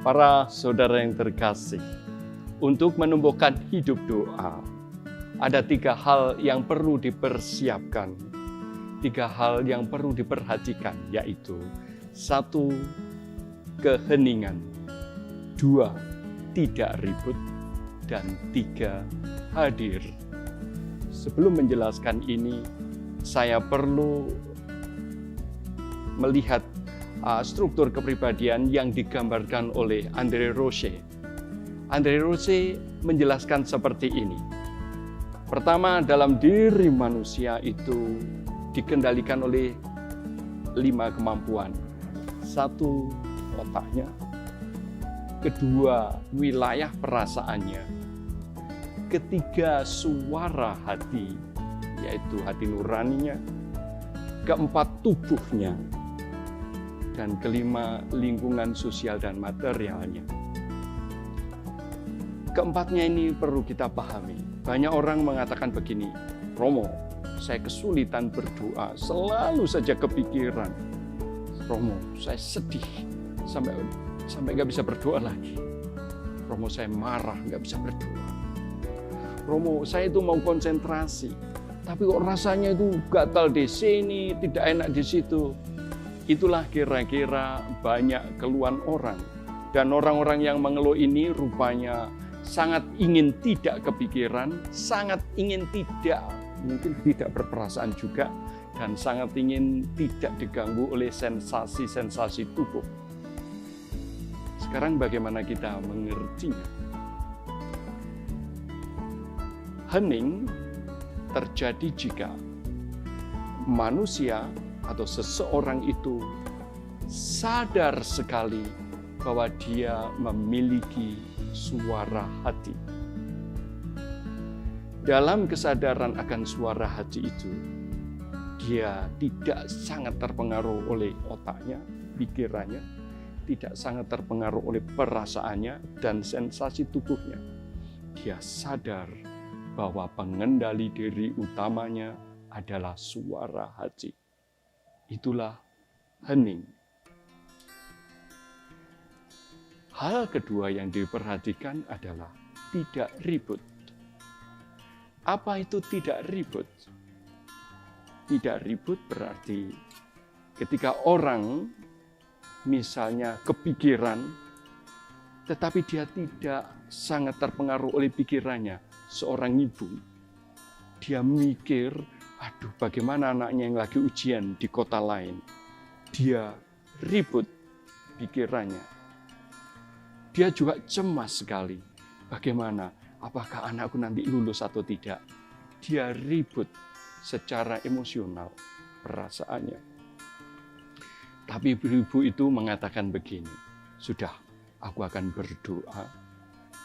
Para saudara yang terkasih, untuk menumbuhkan hidup doa, ada 3 hal yang perlu dipersiapkan, 3 hal yang perlu diperhatikan, yaitu 1. Keheningan, 2. Tidak ribut, dan 3. Hadir. Sebelum menjelaskan ini, saya perlu melihat struktur kepribadian yang digambarkan oleh André Roche. André Roche menjelaskan seperti ini. Pertama, dalam diri manusia itu dikendalikan oleh 5 kemampuan. 1, otaknya. 2, wilayah perasaannya. 3, suara hati, yaitu hati nuraninya. 4, tubuhnya. Dan 5, lingkungan sosial dan materialnya. Keempatnya ini perlu kita pahami. Banyak orang mengatakan begini, Romo, saya kesulitan berdoa, selalu saja kepikiran. Romo, saya sedih, sampai nggak bisa berdoa lagi. Romo, saya marah, nggak bisa berdoa. Romo, saya itu mau konsentrasi, tapi kok rasanya itu gatal di sini, tidak enak di situ. Itulah kira-kira banyak keluhan orang. Dan orang-orang yang mengeluh ini rupanya sangat ingin tidak kepikiran, sangat ingin mungkin tidak berperasaan juga, dan sangat ingin tidak diganggu oleh sensasi-sensasi tubuh. Sekarang bagaimana kita mengertinya? Hening terjadi jika manusia atau seseorang itu sadar sekali bahwa dia memiliki suara hati. Dalam kesadaran akan suara hati itu, dia tidak sangat terpengaruh oleh otaknya, pikirannya, tidak sangat terpengaruh oleh perasaannya dan sensasi tubuhnya. Dia sadar bahwa pengendali diri utamanya adalah suara hati. Itulah hening. Hal kedua yang diperhatikan adalah tidak ribut. Apa itu tidak ribut? Tidak ribut berarti ketika orang misalnya kepikiran, tetapi dia tidak sangat terpengaruh oleh pikirannya. Seorang ibu, dia mikir, aduh bagaimana anaknya yang lagi ujian di kota lain. Dia ribut pikirannya. Dia juga cemas sekali. Bagaimana? Apakah anakku nanti lulus atau tidak? Dia ribut secara emosional perasaannya. Tapi ibu itu mengatakan begini, sudah aku akan berdoa,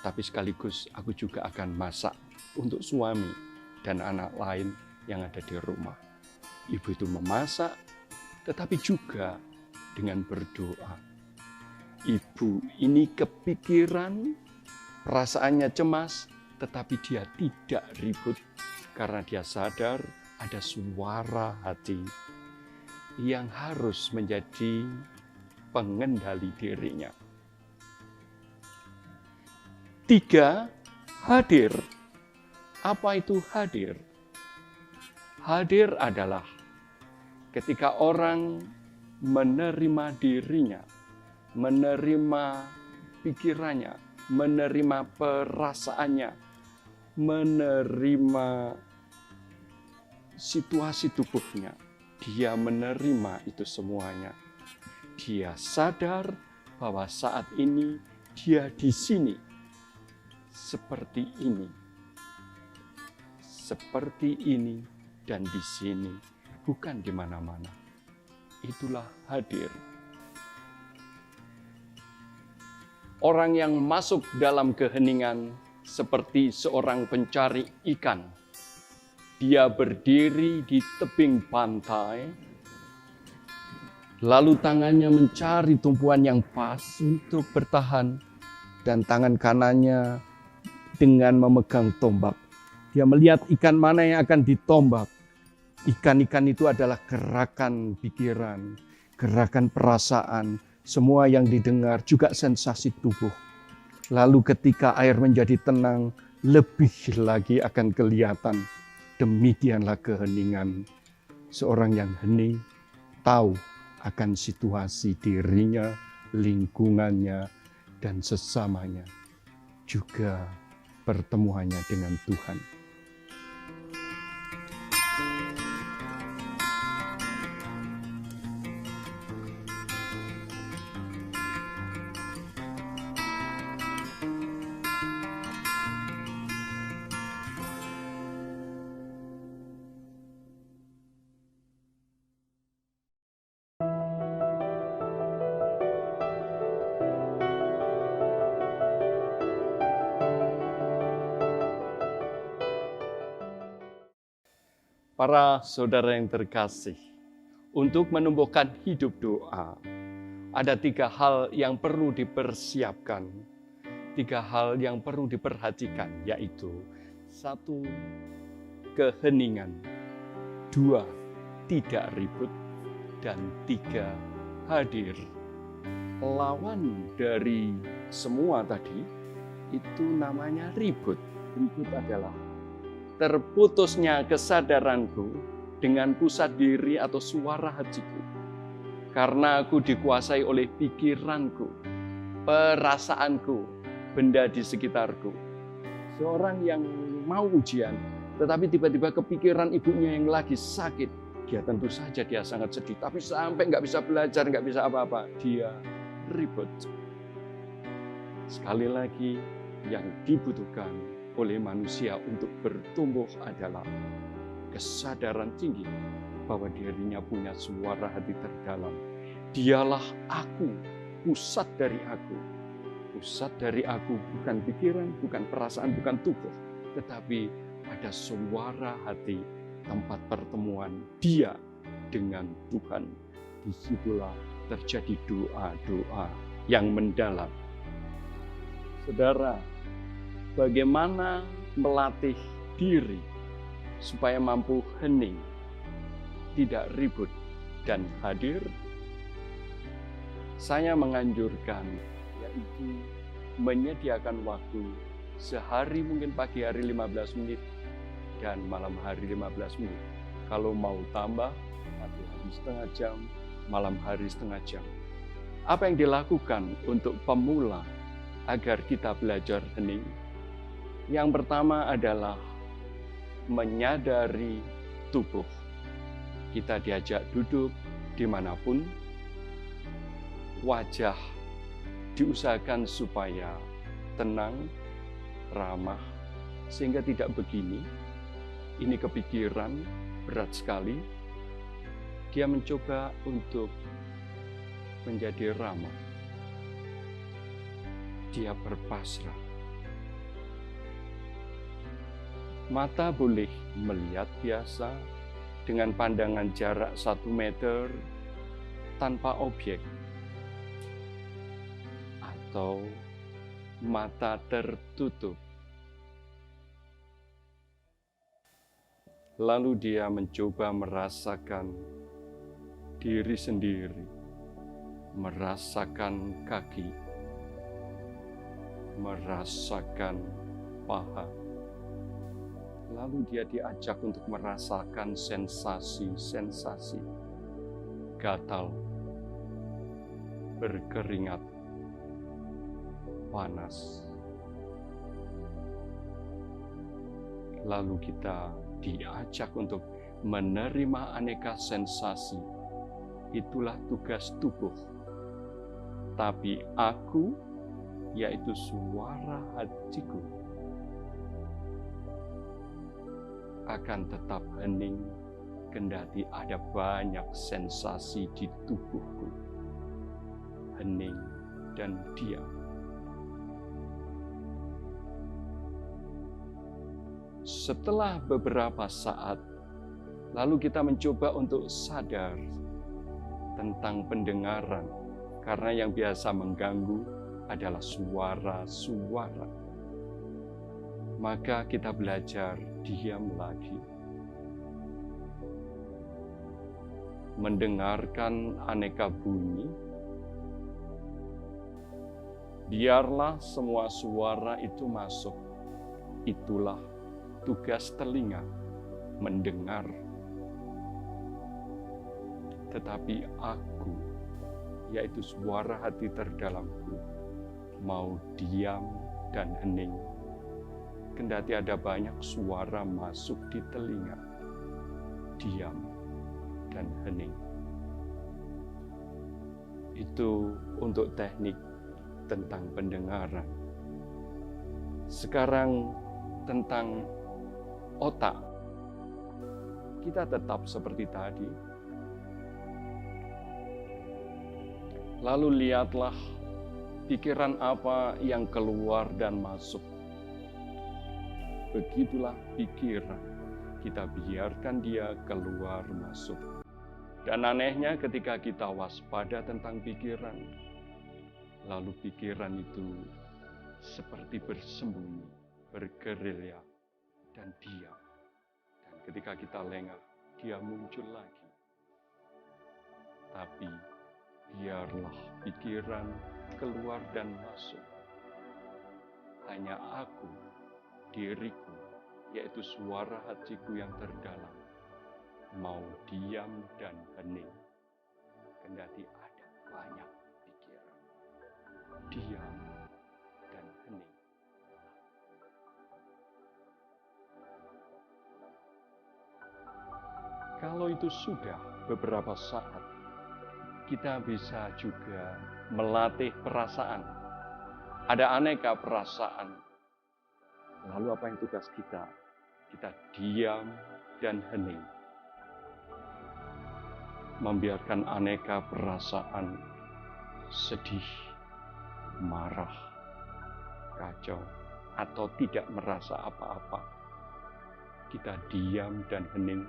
tapi sekaligus aku juga akan masak untuk suami dan anak lain yang ada di rumah. Ibu itu memasak, tetapi juga dengan berdoa. Ibu ini kepikiran, perasaannya cemas, tetapi dia tidak ribut karena dia sadar ada suara hati yang harus menjadi pengendali dirinya. 3, hadir. Apa itu hadir? Hadir adalah ketika orang menerima dirinya, menerima pikirannya, menerima perasaannya, menerima situasi tubuhnya. Dia menerima itu semuanya. Dia sadar bahwa saat ini dia di sini seperti ini dan di sini, bukan di mana-mana. Itulah hadir. Orang yang masuk dalam keheningan seperti seorang pencari ikan. Dia berdiri di tebing pantai, lalu tangannya mencari tumpuan yang pas untuk bertahan, dan tangan kanannya dengan memegang tombak. Dia melihat ikan mana yang akan ditombak. Ikan-ikan itu adalah gerakan pikiran, gerakan perasaan, Semua yang didengar juga sensasi tubuh. Lalu ketika air menjadi tenang, lebih lagi akan kelihatan. Demikianlah keheningan. Seorang yang hening tahu akan situasi dirinya, lingkungannya, dan sesamanya. Juga pertemuannya dengan Tuhan. Para saudara yang terkasih, untuk menumbuhkan hidup doa, ada 3 hal yang perlu dipersiapkan, 3 hal yang perlu diperhatikan, yaitu 1. Keheningan, 2. Tidak ribut, dan 3. Hadir. Lawan dari semua tadi, itu namanya ribut. Ribut adalah terputusnya kesadaranku dengan pusat diri atau suara hatiku. Karena aku dikuasai oleh pikiranku, perasaanku, benda di sekitarku. Seorang yang mau ujian, tetapi tiba-tiba kepikiran ibunya yang lagi sakit. Dia tentu saja dia sangat sedih, tapi sampai nggak bisa belajar, nggak bisa apa-apa. Dia ribut. Sekali lagi, yang dibutuhkan oleh manusia untuk bertumbuh adalah kesadaran tinggi bahwa dirinya punya suara hati terdalam. Dialah aku, pusat dari aku. Pusat dari aku bukan pikiran, bukan perasaan, bukan tubuh, tetapi ada suara hati, tempat pertemuan dia dengan Tuhan. Disitulah terjadi doa-doa yang mendalam. Saudara, bagaimana melatih diri supaya mampu hening, tidak ribut, dan hadir? Saya menganjurkan, yaitu menyediakan waktu sehari, mungkin pagi hari 15 menit, dan malam hari 15 menit. Kalau mau tambah, pagi hari setengah jam, malam hari setengah jam. Apa yang dilakukan untuk pemula agar kita belajar hening? Yang pertama adalah menyadari tubuh. Kita diajak duduk dimanapun, wajah diusahakan supaya tenang, ramah, sehingga tidak begini. Ini kepikiran berat sekali. Dia mencoba untuk menjadi ramah. Dia berpasrah. Mata boleh melihat biasa dengan pandangan jarak 1 meter tanpa objek. Atau mata tertutup. Lalu dia mencoba merasakan diri sendiri, merasakan kaki, merasakan paha. Lalu dia diajak untuk merasakan sensasi-sensasi gatal, berkeringat, panas. Lalu kita diajak untuk menerima aneka sensasi. Itulah tugas tubuh. Tapi aku, yaitu suara hatiku, akan tetap hening kendati ada banyak sensasi di tubuhku. Hening dan diam. Setelah beberapa saat, lalu kita mencoba untuk sadar tentang pendengaran, karena yang biasa mengganggu adalah suara-suara. Maka kita belajar diam lagi. Mendengarkan aneka bunyi, Biarlah semua suara itu masuk. Itulah tugas telinga, mendengar. Tetapi aku, yaitu suara hati terdalamku, mau diam dan hening. Kendati ada banyak suara masuk di telinga, diam dan hening. Itu untuk teknik tentang pendengaran. Sekarang tentang otak. Kita tetap seperti tadi. Lalu lihatlah pikiran apa yang keluar dan masuk. Begitulah pikiran. Kita biarkan dia keluar masuk. Dan anehnya ketika kita waspada tentang pikiran, lalu pikiran itu seperti bersembunyi, bergerilya, dan diam. Dan ketika kita lengah, dia muncul lagi. Tapi biarlah pikiran keluar dan masuk. Hanya aku, diriku, yaitu suara hatiku yang terdalam, mau diam dan hening. Kendati ada banyak pikiran, diam dan hening. Kalau itu sudah beberapa saat, kita bisa juga melatih perasaan. Ada aneka perasaan. Lalu apa yang tugas kita? Kita diam dan hening. Membiarkan aneka perasaan sedih, marah, kacau, atau tidak merasa apa-apa. Kita diam dan hening.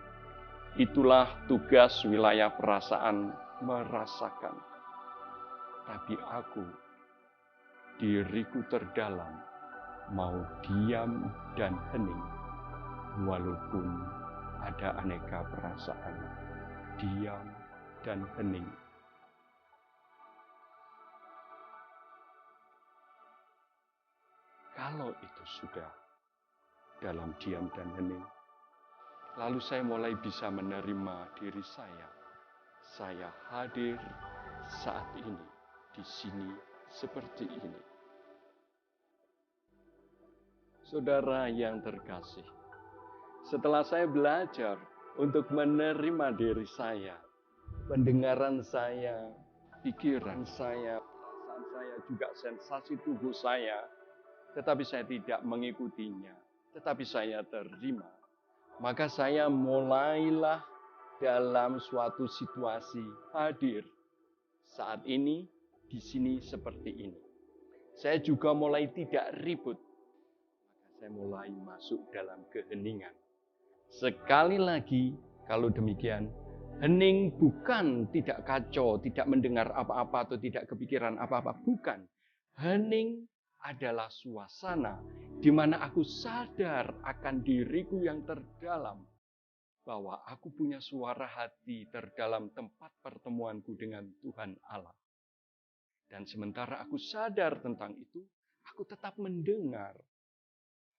Itulah tugas wilayah perasaan, merasakan. Tapi aku, diriku terdalam, mau diam dan hening. Walaupun ada aneka perasaan, diam dan hening. Kalau itu sudah dalam diam dan hening, lalu saya mulai bisa menerima diri saya. Saya hadir saat ini, di sini, seperti ini. Saudara yang terkasih, setelah saya belajar untuk menerima diri saya, pendengaran saya, pikiran saya, perasaan saya, juga sensasi tubuh saya, tetapi saya tidak mengikutinya, tetapi saya terima. Maka saya mulailah dalam suatu situasi hadir saat ini, di sini seperti ini. Saya juga mulai tidak ribut. Maka saya mulai masuk dalam keheningan. Sekali lagi, kalau demikian, hening bukan tidak kacau, tidak mendengar apa-apa atau tidak kepikiran apa-apa. Bukan. Hening adalah suasana di mana aku sadar akan diriku yang terdalam. Bahwa aku punya suara hati terdalam tempat pertemuanku dengan Tuhan Allah. Dan sementara aku sadar tentang itu, aku tetap mendengar.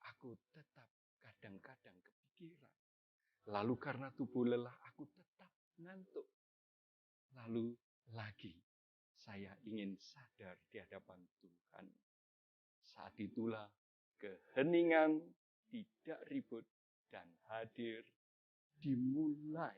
Aku tetap kadang-kadang kepikiran. Lalu karena tubuh lelah, aku tetap ngantuk. Lalu lagi, saya ingin sadar di hadapan Tuhan. Saat itulah keheningan, tidak ribut, dan hadir dimulai.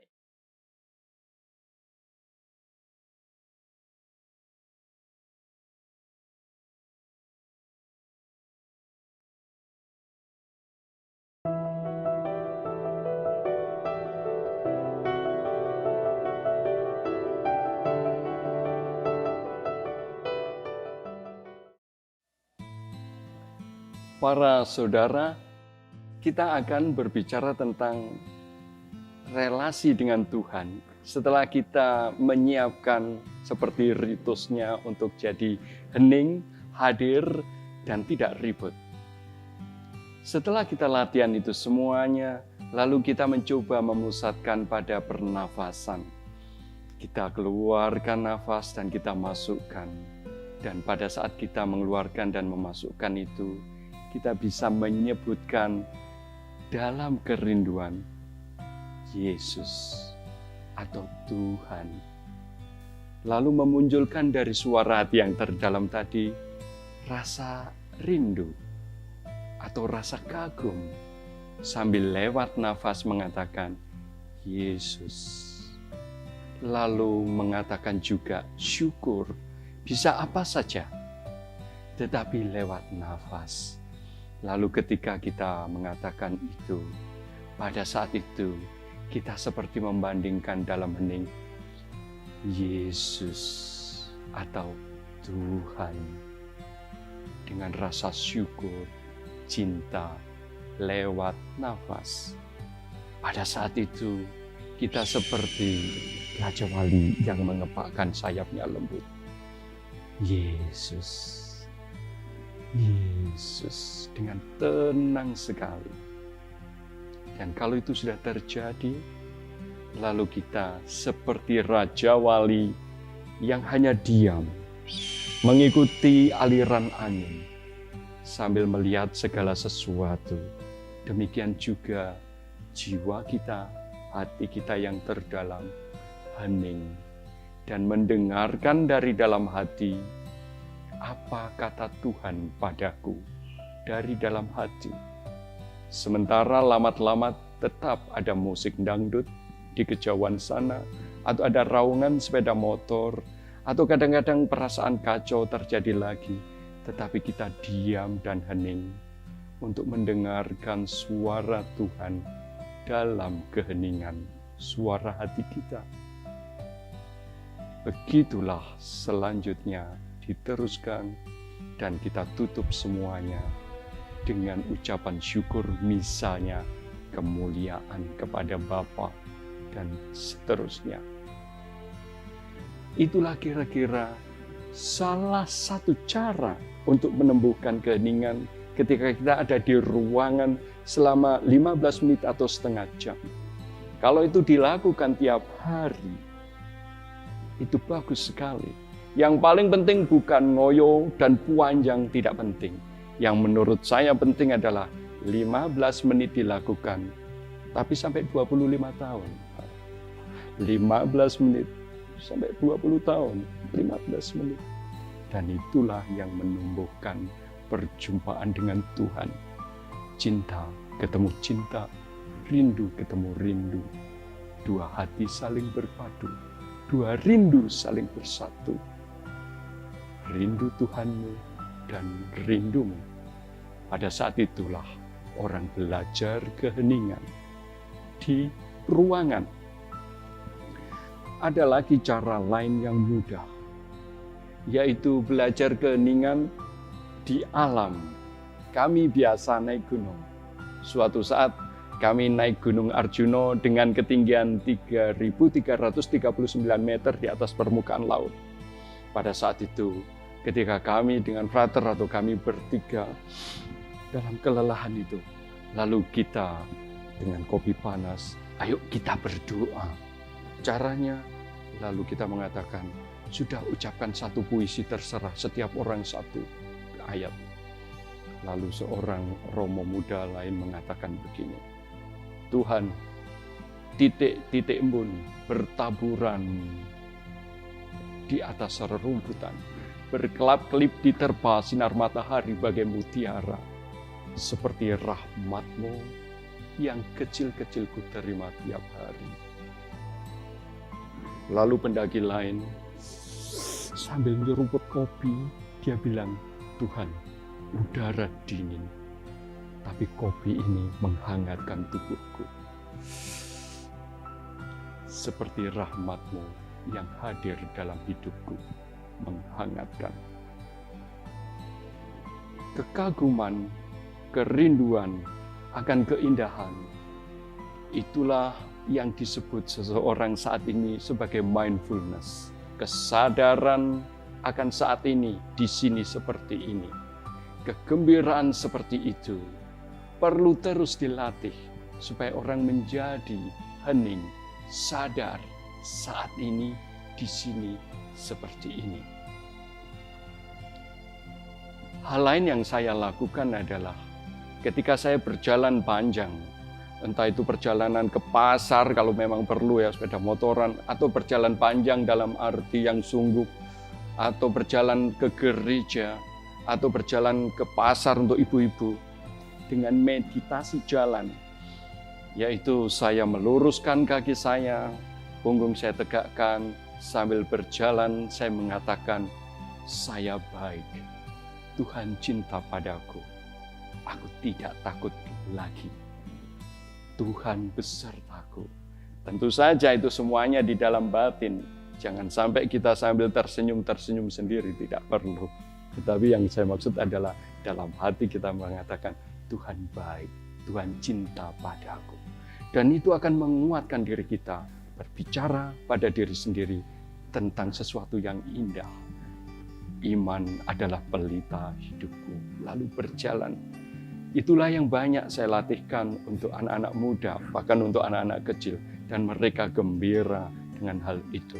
Para saudara, kita akan berbicara tentang relasi dengan Tuhan setelah kita menyiapkan seperti ritusnya untuk jadi hening, hadir, dan tidak ribut. Setelah kita latihan itu semuanya, lalu kita mencoba memusatkan pada pernafasan. Kita keluarkan nafas dan kita masukkan. Dan pada saat kita mengeluarkan dan memasukkan itu, kita bisa menyebutkan dalam kerinduan Yesus atau Tuhan. Lalu memunculkan dari suara hati yang terdalam tadi rasa rindu atau rasa kagum sambil lewat nafas mengatakan Yesus. Lalu mengatakan juga syukur bisa apa saja, tetapi lewat nafas. Lalu ketika kita mengatakan itu, pada saat itu kita seperti membandingkan dalam hening Yesus atau Tuhan dengan rasa syukur, cinta lewat nafas. Pada saat itu kita seperti Raja Wali yang mengepakkan sayapnya lembut. Yesus, Yesus dengan tenang sekali. Dan kalau itu sudah terjadi, lalu kita seperti Raja Wali yang hanya diam, mengikuti aliran angin, sambil melihat segala sesuatu. Demikian juga jiwa kita, hati kita yang terdalam, hening, dan mendengarkan dari dalam hati, apa kata Tuhan padaku dari dalam hati. Sementara lamat-lamat tetap ada musik dangdut di kejauhan sana, atau ada raungan sepeda motor, atau kadang-kadang perasaan kacau terjadi lagi, tetapi kita diam dan hening untuk mendengarkan suara Tuhan dalam keheningan suara hati kita. Begitulah selanjutnya diteruskan dan kita tutup semuanya dengan ucapan syukur, misalnya kemuliaan kepada Bapa dan seterusnya. Itulah kira-kira salah satu cara untuk menembuhkan keheningan ketika kita ada di ruangan selama 15 menit atau setengah jam. Kalau itu dilakukan tiap hari, itu bagus sekali. Yang paling penting bukan ngoyo dan panjang, tidak penting. Yang menurut saya penting adalah 15 menit dilakukan, tapi sampai 25 tahun. 15 menit sampai 20 tahun, 15 menit. Dan itulah yang menumbuhkan perjumpaan dengan Tuhan. Cinta ketemu cinta, rindu ketemu rindu. Dua hati saling berpadu, dua rindu saling bersatu. Rindu Tuhanmu dan rindumu. Pada saat itulah orang belajar keheningan di ruangan. Ada lagi cara lain yang mudah, yaitu belajar keheningan di alam. Kami biasa naik gunung. Suatu saat kami naik Gunung Arjuna dengan ketinggian 3.339 meter di atas permukaan laut. Pada saat itu, ketika kami dengan frater atau kami bertiga dalam kelelahan itu, lalu kita dengan kopi panas, ayo kita berdoa. Caranya, lalu kita mengatakan, sudah ucapkan satu puisi terserah, setiap orang satu ayat. Lalu seorang romo muda lain mengatakan begini, Tuhan, titik-titik embun bertaburan di atas rerumputan, berkelap-kelip diterpa sinar matahari bagai mutiara, seperti rahmat-Mu yang kecil-kecil ku terima tiap hari. Lalu pendaki lain sambil menyeruput kopi, dia bilang, Tuhan, udara dingin, tapi kopi ini menghangatkan tubuhku. Seperti rahmat-Mu yang hadir dalam hidupku, menghangatkan. Kekaguman, kerinduan akan keindahan, itulah yang disebut seseorang saat ini sebagai mindfulness. Kesadaran akan saat ini, di sini seperti ini. Kegembiraan seperti itu perlu terus dilatih supaya orang menjadi hening, sadar saat ini, di sini seperti ini. Hal lain yang saya lakukan adalah ketika saya berjalan panjang, entah itu perjalanan ke pasar kalau memang perlu ya sepeda motoran, atau berjalan panjang dalam arti yang sungguh, atau berjalan ke gereja, atau berjalan ke pasar untuk ibu-ibu, dengan meditasi jalan, yaitu saya meluruskan kaki saya, punggung saya tegakkan, sambil berjalan saya mengatakan, saya baik, Tuhan cinta padaku, aku tidak takut lagi, Tuhan besertaku. Tentu saja itu semuanya di dalam batin, jangan sampai kita sambil tersenyum-tersenyum sendiri, tidak perlu. Tetapi yang saya maksud adalah dalam hati kita mengatakan, Tuhan baik, Tuhan cinta padaku. Dan itu akan menguatkan diri kita berbicara pada diri sendiri tentang sesuatu yang indah. Iman adalah pelita hidupku, lalu berjalan. Itulah yang banyak saya latihkan untuk anak-anak muda, bahkan untuk anak-anak kecil. Dan mereka gembira dengan hal itu.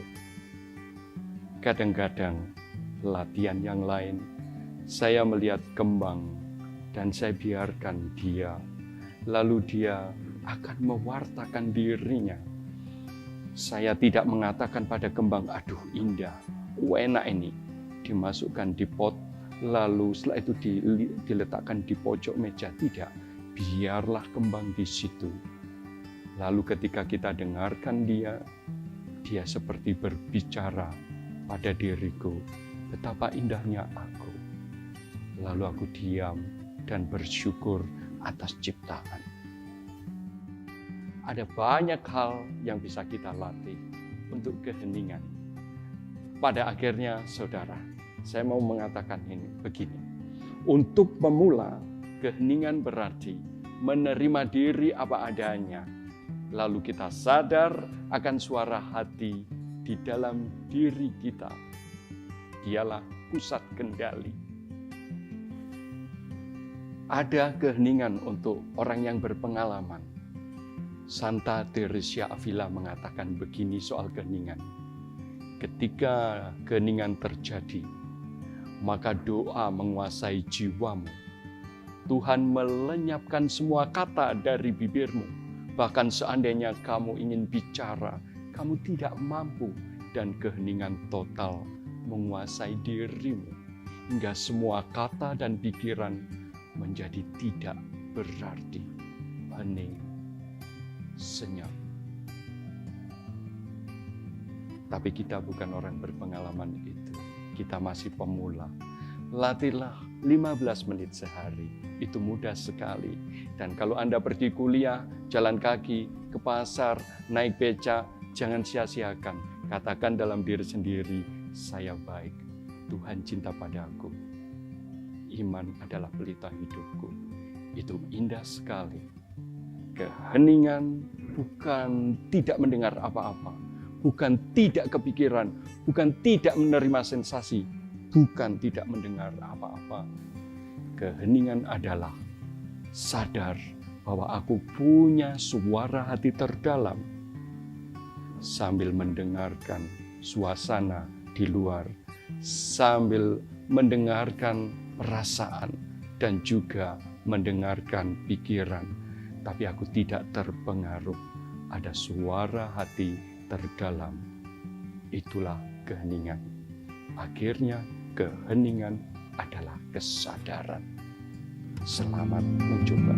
Kadang-kadang latihan yang lain, saya melihat kembang dan saya biarkan dia, lalu dia akan mewartakan dirinya. Saya tidak mengatakan pada kembang, aduh indah, enak ini, dimasukkan di pot, lalu setelah itu diletakkan di pojok meja. Tidak, biarlah kembang di situ. Lalu ketika kita dengarkan dia seperti berbicara pada diriku, betapa indahnya aku. Lalu aku diam dan bersyukur atas ciptaan. Ada banyak hal yang bisa kita latih untuk keheningan. Pada akhirnya, saudara, saya mau mengatakan ini begini. Untuk pemula, keheningan berarti menerima diri apa adanya. Lalu kita sadar akan suara hati di dalam diri kita. Dialah pusat kendali. Ada keheningan untuk orang yang berpengalaman. Santa Teresa Avila mengatakan begini soal keheningan. Ketika keheningan terjadi, maka doa menguasai jiwamu. Tuhan melenyapkan semua kata dari bibirmu. Bahkan seandainya kamu ingin bicara, kamu tidak mampu, dan keheningan total menguasai dirimu. Hingga semua kata dan pikiran menjadi tidak berarti. Hening, senyap. Tapi kita bukan orang berpengalaman itu. Kita masih pemula. Latihlah 15 menit sehari. Itu mudah sekali. Dan kalau Anda pergi kuliah, jalan kaki, ke pasar, naik beca, jangan sia-siakan. Katakan dalam diri sendiri, saya baik. Tuhan cinta padaku. Iman adalah pelita hidupku. Itu indah sekali. Keheningan bukan tidak mendengar apa-apa, bukan tidak kepikiran, bukan tidak menerima sensasi, bukan tidak mendengar apa-apa. Keheningan adalah sadar bahwa aku punya suara hati terdalam sambil mendengarkan suasana di luar, sambil mendengarkan perasaan dan juga mendengarkan pikiran. Tapi aku tidak terpengaruh. Ada suara hati terdalam. Itulah keheningan. Akhirnya keheningan adalah kesadaran. Selamat mencoba.